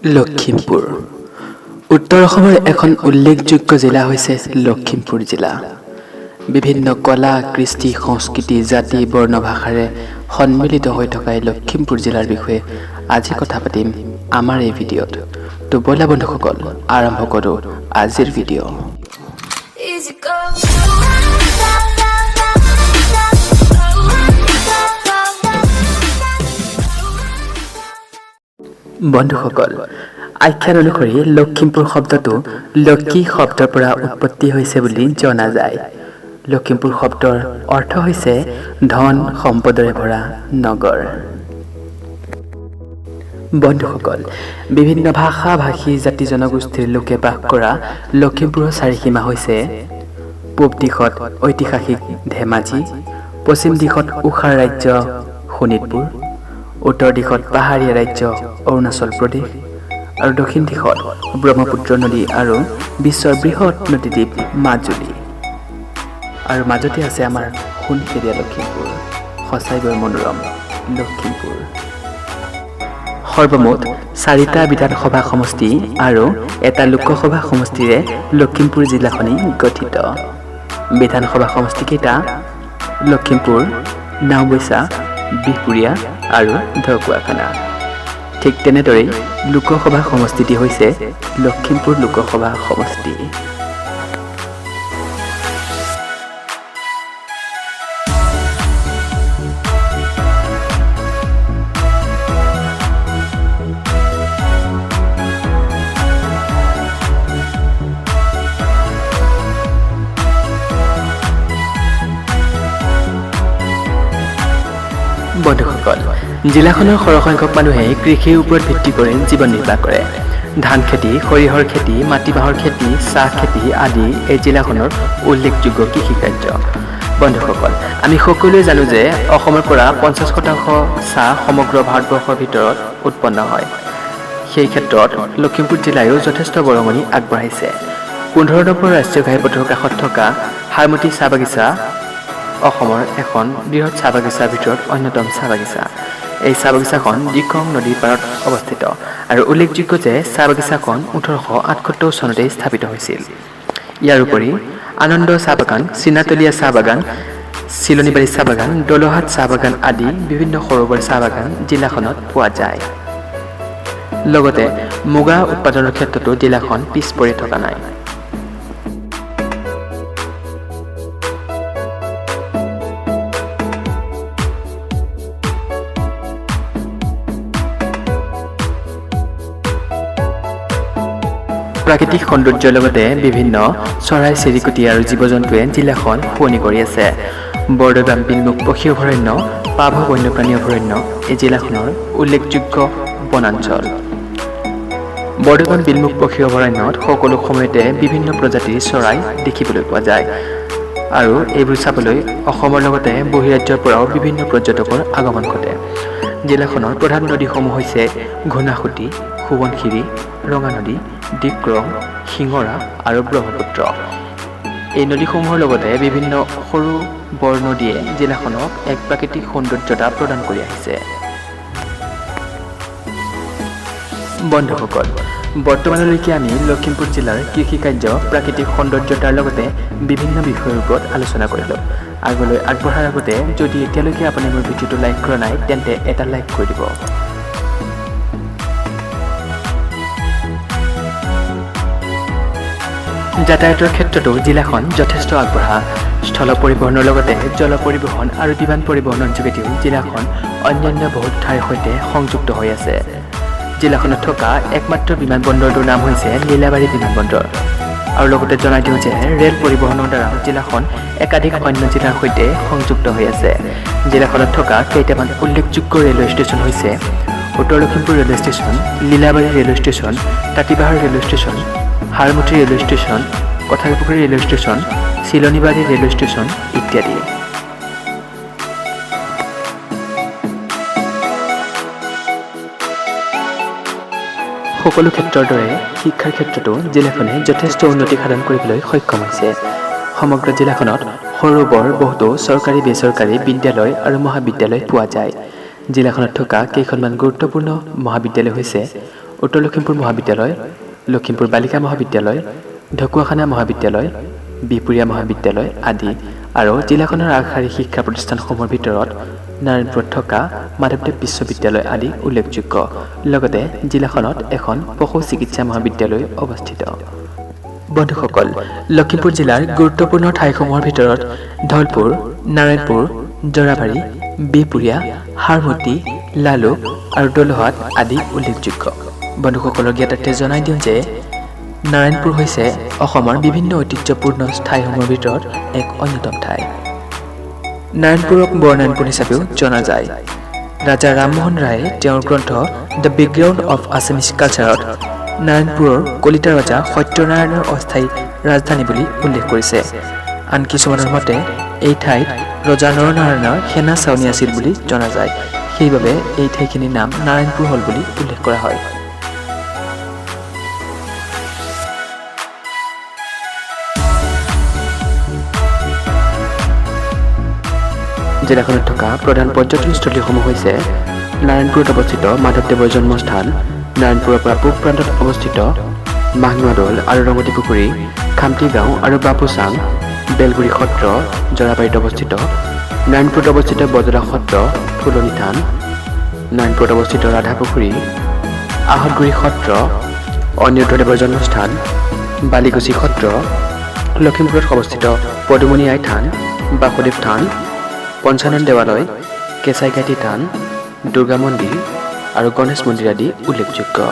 লখিমপুৰ উত্তৰ অসমৰ এখন উল্লেখযোগ্য জিলা হৈছে লখিমপুৰ জিলা। বিভিন্ন কলা, কৃষ্টি, সংস্কৃতি, জাতি, বৰ্ণ, ভাষাৰে সন্মিলিত হৈ থকা এই লখিমপুৰ জিলাৰ বিষয়ে আজি কথা পাতিম আমাৰ এই ভিডিঅ'ত। তো ব'লা বন্ধুসকল, আৰম্ভ কৰোঁ আজিৰ ভিডিঅ'। বন্ধুসকল, আখ্যান অনুসৰি লখিমপুৰ শব্দটো লক্ষী শব্দৰ পৰা উৎপত্তি হৈছে বুলি জনা যায়। লখিমপুৰ শব্দৰ অৰ্থ হৈছে ধন সম্পদৰে ভৰা নগৰ। বন্ধুসকল, বিভিন্ন ভাষা ভাষী জাতি জনগোষ্ঠীৰ লোকে বাস কৰা লখিমপুৰৰ চাৰিসীমা হৈছে পূব দিশত ঐতিহাসিক ধেমাজি, পশ্চিম দিশত উষাৰ ৰাজ্য শোণিতপুৰ, উত্তৰ দিশত পাহাৰীয়া ৰাজ্য অৰুণাচল প্ৰদেশ আৰু দক্ষিণ দিশত ব্ৰহ্মপুত্ৰ নদী আৰু বিশ্বৰ বৃহৎ নদীদ্বীপ মাজুলী। আৰু মাজতে আছে আমাৰ সোণসেৰীয়া লখিমপুৰ, সঁচাইকৈ মনোৰম লখিমপুৰ। সৰ্বমুঠ 4টা বিধানসভা সমষ্টি আৰু এটা লোকসভা সমষ্টিৰে লখিমপুৰ জিলাখনি গঠিত। বিধানসভা সমষ্টিকেইটা লখিমপুৰ, নাওবৈচা, বিহপুৰীয়া আৰু ঢকুৱাখানা। ঠিক তেনেদৰেই লোকসভা সমষ্টিটি হৈছে লখিমপুৰ লোকসভা সমষ্টি। বন্ধুসকল, জিলাখনৰ সৰহসংখ্যক মানুহে কৃষিৰ ওপৰত ভিত্তি কৰি জীৱন নিৰ্বাহ কৰে। ধান খেতি, সৰিয়হৰ খেতি, মাটিমাহৰ খেতি, চাহ খেতি আদি এই জিলাখনৰ উল্লেখযোগ্য কৃষিকাৰ্য। বন্ধুসকল, আমি সকলোৱে জানো যে অসমৰ পৰা 50% চাহ সমগ্ৰ ভাৰতবৰ্ষৰ ভিতৰত উৎপন্ন হয়। সেই ক্ষেত্ৰত লখিমপুৰ জিলায়ো যথেষ্ট বৰঙণি আগবঢ়াইছে। 15 নম্বৰ ৰাষ্ট্ৰীয় ঘাইপথৰ কাষত থকা হাৰমতি চাহ বাগিচা অসমৰ এখন বৃহৎ চাহ বাগিচাৰ ভিতৰত অন্যতম চাহ বাগিচা। এই চাহ বাগিচাখন দিকং নদীৰ পাৰত অৱস্থিত আৰু উল্লেখযোগ্য যে চাহ বাগিচাখন 1878 চনতেই স্থাপিত হৈছিল। ইয়াৰ উপৰি আনন্দ চাহ বাগান, চীনাতলীয়া চাহ বাগান, চিলনীবাৰী চাহ বাগান, দলহাট চাহ বাগান আদি বিভিন্ন সৰু বৰ চাহ বাগান জিলাখনত পোৱা যায়। লগতে মুগা উৎপাদনৰ ক্ষেত্ৰতো জিলাখন পিছ পৰি থকা নাই। প্ৰাকৃতিক সৌন্দৰ্যৰ লগতে বিভিন্ন চৰাই চিৰিকটি আৰু জীৱ জন্তুৱে জিলাখন শুৱনি কৰি আছে। বৰদৈবাম বিলমুখ পক্ষী অভয়াৰণ্য, পাভ বন্যপ্ৰাণী অভয়াৰণ্য এই জিলাখনৰ উল্লেখযোগ্য বনাঞ্চল। বৰদৈবাম বিলমুখ পক্ষী অভয়াৰণ্যত সকলো সময়তে বিভিন্ন প্ৰজাতিৰ চৰাই দেখিবলৈ পোৱা যায় আৰু এইবোৰ চাবলৈ অসমৰ লগতে বহিৰাজ্যৰ পৰাও বিভিন্ন পৰ্যটকৰ আগমন ঘটে। জিলাখনৰ প্ৰধান নদীসমূহ হৈছে ঘূনাসুঁতি, সোৱণশিৰি, ৰঙানদী, ডিক্ৰং, শিঙৰা আৰু ব্ৰহ্মপুত্ৰ। এই নদীসমূহৰ লগতে বিভিন্ন সৰু বৰ নদীয়ে জিলাখনক এক প্ৰাকৃতিক সৌন্দৰ্যতা প্ৰদান কৰি আহিছে। বন্ধুসকল, বৰ্তমানলৈকে আমি লখিমপুৰ জিলাৰ কৃষিকাৰ্য, প্ৰাকৃতিক সৌন্দৰ্যতাৰ লগতে বিভিন্ন বিষয়ৰ ওপৰত আলোচনা কৰিলোঁ। আগলৈ আগবঢ়াৰ আগতে যদি এতিয়ালৈকে আপুনি মোৰ ভিডিঅ'টো লাইক কৰা নাই তেন্তে এটা লাইক কৰি দিব। যাতায়াতৰ ক্ষেত্ৰতো জিলাখন যথেষ্ট আগবঢ়া। স্থল পৰিবহণৰ লগতে জল পৰিবহণ আৰু বিমান পৰিবহণৰ যোগেদিও জিলাখন অন্যান্য বহুত ঠাইৰ সৈতে সংযুক্ত হৈ আছে। জিলাখনত থকা একমাত্ৰ বিমানবন্দৰটোৰ নাম হৈছে লীলাবাৰী বিমানবন্দৰ। আৰু লগতে জনাই দিওঁ যে ৰেল পৰিবহণৰ দ্বাৰা জিলাখন একাধিক অন্য জিলাৰ সৈতে সংযুক্ত হৈ আছে। জিলাখনত থকা কেইটামান উল্লেখযোগ্য ৰেলৱে ষ্টেচন হৈছে Uttar Lakhimpur railway station, Lilabari railway station, Tantibahar railway station, Harmoti railway station, Kathalpukhuri railway station, Chilonibari railway station ইত্যাদি। সকলো ক্ষেত্ৰৰ দৰে শিক্ষাৰ ক্ষেত্ৰতো জিলাখনে যথেষ্ট উন্নতি সাধন কৰিবলৈ সক্ষম হৈছে। সমগ্ৰ জিলাখনত সৰু বৰ বহুতো চৰকাৰী বেচৰকাৰী বিদ্যালয় আৰু মহাবিদ্যালয় পোৱা যায়। জিলাখনত থকা কেইখনমান গুৰুত্বপূৰ্ণ মহাবিদ্যালয় হৈছে উত্তৰ লখিমপুৰ মহাবিদ্যালয়, লখিমপুৰ বালিকা মহাবিদ্যালয়, ঢকুৱাখানা মহাবিদ্যালয়, বিপুৰীয়া মহাবিদ্যালয় আদি আৰু জিলাখনৰ আগশাৰীৰ শিক্ষা প্ৰতিষ্ঠানসমূহৰ ভিতৰত নাৰায়ণপুৰত থকা মাধৱদেৱ বিশ্ববিদ্যালয় আদি উল্লেখযোগ্য। লগতে জিলাখনত এখন পশু চিকিৎসা মহাবিদ্যালয় অৱস্থিত। বন্ধুসকল, লখিমপুৰ জিলাৰ গুৰুত্বপূৰ্ণ ঠাইসমূহৰ ভিতৰত ধলপুৰ, নাৰায়ণপুৰ, জৰাবাৰী, বিপুৰীয়া, হাৰমতি, লালুক আৰু দলহাট আদি উল্লেখযোগ্য। বন্ধুসকলৰ জ্ঞাতাৰ্থে জনাই দিওঁ যে নাৰায়ণপুৰ হৈছে অসমৰ বিভিন্ন ঐতিহ্যপূৰ্ণ ঠাইসমূহৰ ভিতৰত এক অন্যতম ঠাই। নাৰায়ণপুৰক বৰনাৰায়ণপুৰ হিচাপেও জনা যায়। ৰাজা ৰামমোহন ৰায়ে তেওঁৰ গ্ৰন্থ দ্য বেকগ্ৰাউণ্ড অফ আছামিজ কালচাৰত নাৰায়ণপুৰৰ কলিতা ৰজা সত্যনাৰায়ণৰ অস্থায়ী ৰাজধানী বুলি উল্লেখ কৰিছে। আন কিছুমানৰ মতে এই ঠাইত ৰজা নৰনাৰায়ণৰ সেনা ছাউনি আছিল বুলি জনা যায়। সেইবাবে এই ঠাইখিনিৰ নাম নাৰায়ণপুৰ হ'ল বুলি উল্লেখ কৰা হয়। জিলাখনত থকা প্ৰধান পৰ্যটনস্থলীসমূহ হৈছে নাৰায়ণপুৰত অৱস্থিত মাধৱদেৱৰ জন্মস্থান, নাৰায়ণপুৰৰ পৰা পূব প্ৰান্তত অৱস্থিত মাহনুৱা দৌল আৰু ৰঙতি পুখুৰী, খামটি গাঁও আৰু বাপুচাং, বেলগুৰি সত্ৰ, জৰাবাৰীত অৱস্থিত নাৰায়ণপুৰত অৱস্থিত বজলা সত্ৰ, ফুলনি থান, নাৰায়ণপুৰত অৱস্থিত ৰাধা পুখুৰী, আহতগুৰি সত্ৰ, অনিৰুদ্ধদেৱৰ জন্মস্থান, বালিকুচি সত্ৰ, লখিমপুৰত অৱস্থিত পদুমণি আই থান, বাসুদেৱ থান, পঞ্চানন দেৱালয়, কেঁচাইঘাটী থান, দুৰ্গা মন্দিৰ আৰু গণেশ মন্দিৰ আদি উল্লেখযোগ্য।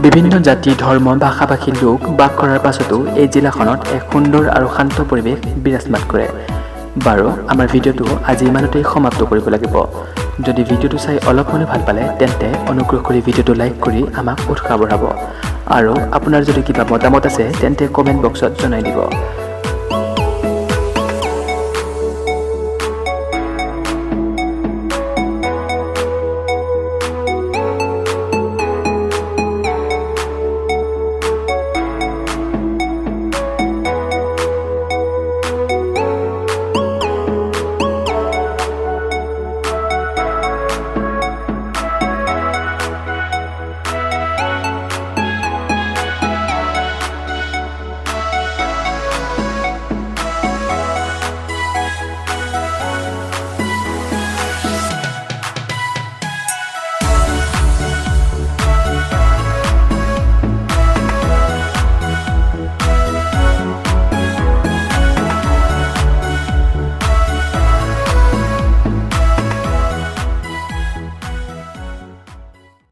বিভিন্ন জাতি, ধৰ্ম, ভাষা-ভাষী লোক বাস কৰাৰ পাছতো এই জিলাখনত এক সুন্দৰ আৰু শান্ত পৰিৱেশ বিৰাজমান কৰে। বাৰু, আমাৰ ভিডিঅ'টো আজি ইমানতেই সমাপ্ত কৰিব লাগিব। যদি ভিডিঅ'টো চাই অলপ হ'লেও ভাল পালে তেন্তে অনুগ্ৰহ কৰি ভিডিঅ'টো লাইক কৰি আমাক উৎসাহ বঢ়াব। আৰু আপোনাৰ যদি কিবা মতামত আছে তেন্তে কমেণ্ট বক্সত জনাই দিব।